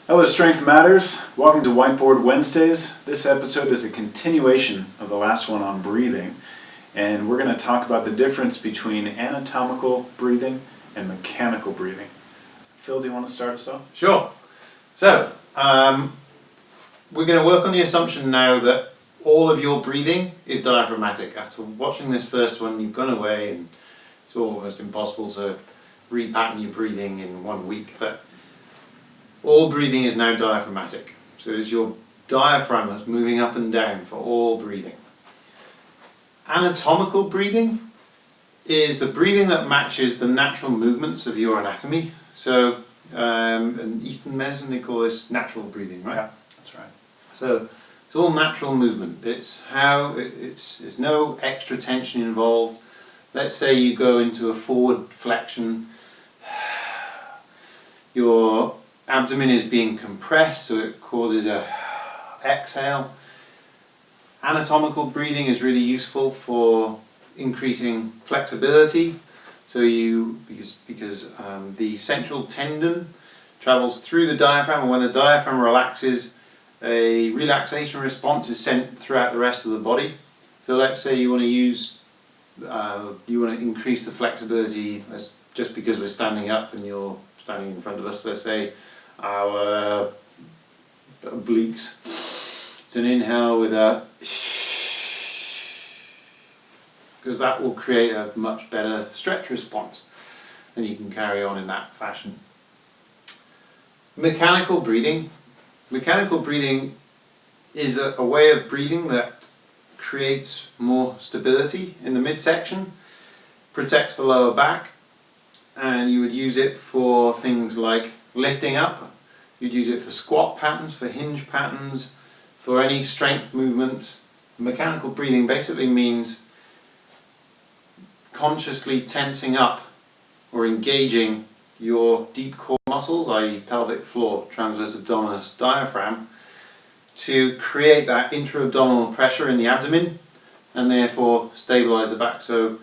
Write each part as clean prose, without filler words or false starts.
Hello Strength Matters, welcome to Whiteboard Wednesdays. This episode is a continuation of the last one on breathing, and we're going to talk about the difference between anatomical breathing and mechanical breathing. Phil, do you want to start us off? Sure. So, we're going to work on the assumption now that all of your breathing is diaphragmatic. After watching this first one, you've gone away and it's almost impossible to repattern your breathing in 1 week, but all breathing is now diaphragmatic. So it's your diaphragm that's moving up and down for all breathing. Anatomical breathing is the breathing that matches the natural movements of your anatomy. So in Eastern medicine they call this natural breathing, right? Yeah, that's right. So it's all natural movement. It's there's no extra tension involved. Let's say you go into a forward flexion. Your abdomen is being compressed, so it causes a exhale. Anatomical breathing is really useful for increasing flexibility. So because the central tendon travels through the diaphragm, and when the diaphragm relaxes, a relaxation response is sent throughout the rest of the body. So let's say you want to increase the flexibility. Just because we're standing up and you're standing in front of us, let's say our obliques. It's an inhale with a, because that will create a much better stretch response, and you can carry on in that fashion. Mechanical breathing. Mechanical breathing is a way of breathing that creates more stability in the midsection, protects the lower back, and you would use it for things like lifting up. You'd use it for squat patterns, for hinge patterns, for any strength movements. Mechanical breathing basically means consciously tensing up or engaging your deep core muscles, i.e. pelvic floor, transverse abdominis, diaphragm, to create that intra-abdominal pressure in the abdomen and therefore stabilize the back. So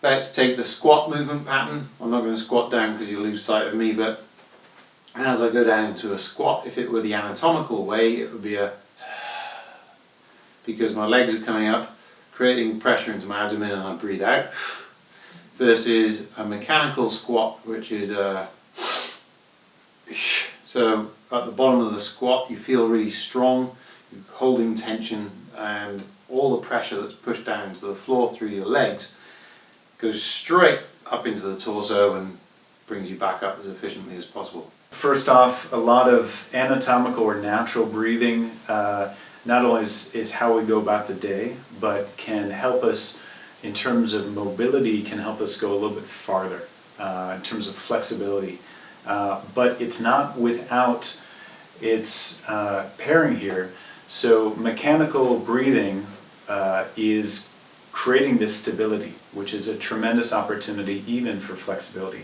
let's take the squat movement pattern. I'm not going to squat down because you lose sight of me, but as I go down into a squat, if it were the anatomical way, it would be a, because my legs are coming up, creating pressure into my abdomen, and I breathe out, versus a mechanical squat, which is a, so at the bottom of the squat you feel really strong, you're holding tension, and all the pressure that's pushed down to the floor through your legs goes straight up into the torso and brings you back up as efficiently as possible. First off, a lot of anatomical or natural breathing not only is how we go about the day, but can help us in terms of mobility, can help us go a little bit farther in terms of flexibility. But it's not without its pairing here. So mechanical breathing is creating this stability, which is a tremendous opportunity even for flexibility.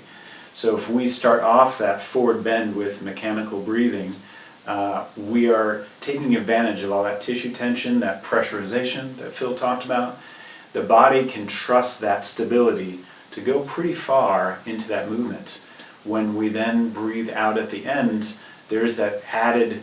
So if we start off that forward bend with mechanical breathing, we are taking advantage of all that tissue tension, that pressurization that Phil talked about. The body can trust that stability to go pretty far into that movement. When we then breathe out at the end, there's that added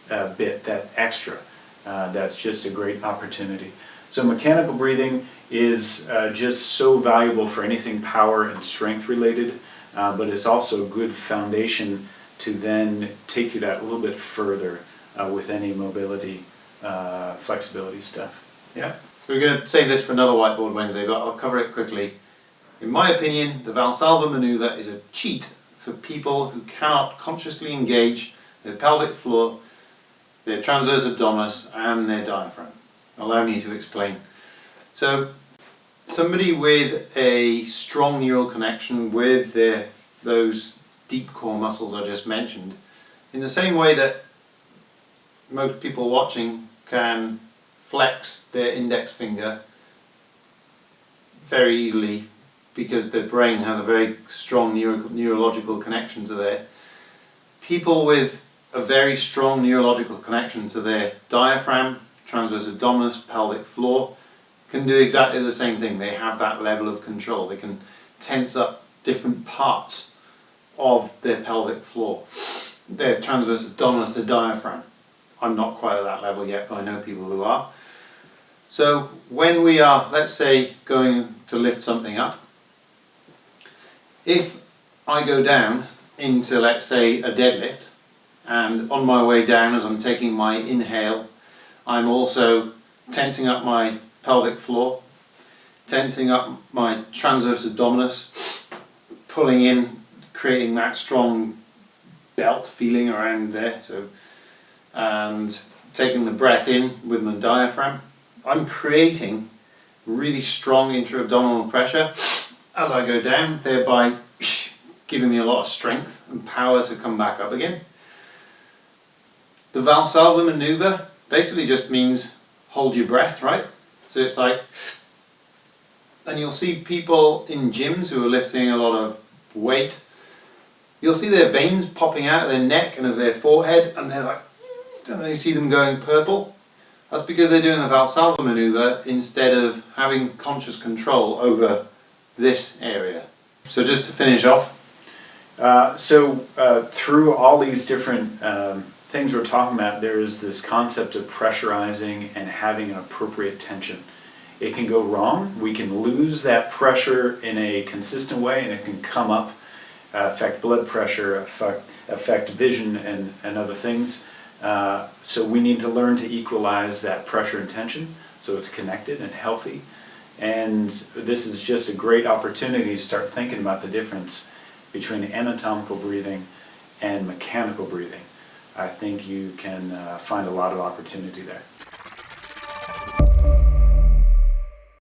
bit, that extra, that's just a great opportunity. So mechanical breathing is just so valuable for anything power and strength related, but it's also a good foundation to then take you that a little bit further with any mobility, flexibility stuff. Yeah. So we're going to save this for another Whiteboard Wednesday, but I'll cover it quickly. In my opinion, the Valsalva maneuver is a cheat for people who cannot consciously engage their pelvic floor, their transverse abdominis, and their diaphragm. Allow me to explain. So somebody with a strong neural connection with those deep core muscles I just mentioned, in the same way that most people watching can flex their index finger very easily because their brain has a very strong neurological connection to there. People with a very strong neurological connection to their diaphragm, transverse abdominis, pelvic floor, can do exactly the same thing. They have that level of control. They can tense up different parts of their pelvic floor. their transverse abdominis, the diaphragm. I'm not quite at that level yet, but I know people who are. So when we are, let's say, going to lift something up, if I go down into, let's say, a deadlift, and on my way down as I'm taking my inhale, I'm also tensing up my pelvic floor, tensing up my transverse abdominis, pulling in, creating that strong belt feeling around there, so, and taking the breath in with my diaphragm. I'm creating really strong intra-abdominal pressure as I go down, thereby giving me a lot of strength and power to come back up again. The Valsalva maneuver basically just means hold your breath, right? So it's like, and you'll see people in gyms who are lifting a lot of weight, you'll see their veins popping out of their neck and of their forehead, and they're like, and you see them going purple. That's because they're doing the Valsalva maneuver instead of having conscious control over this area. So just to finish off. Through all these different things we're talking about, there is this concept of pressurizing and having an appropriate tension. It can go wrong. We can lose that pressure in a consistent way, and it can come up, affect blood pressure, affect vision and other things. So we need to learn to equalize that pressure and tension so it's connected and healthy. And this is just a great opportunity to start thinking about the difference between anatomical breathing and mechanical breathing. I think you can find a lot of opportunity there.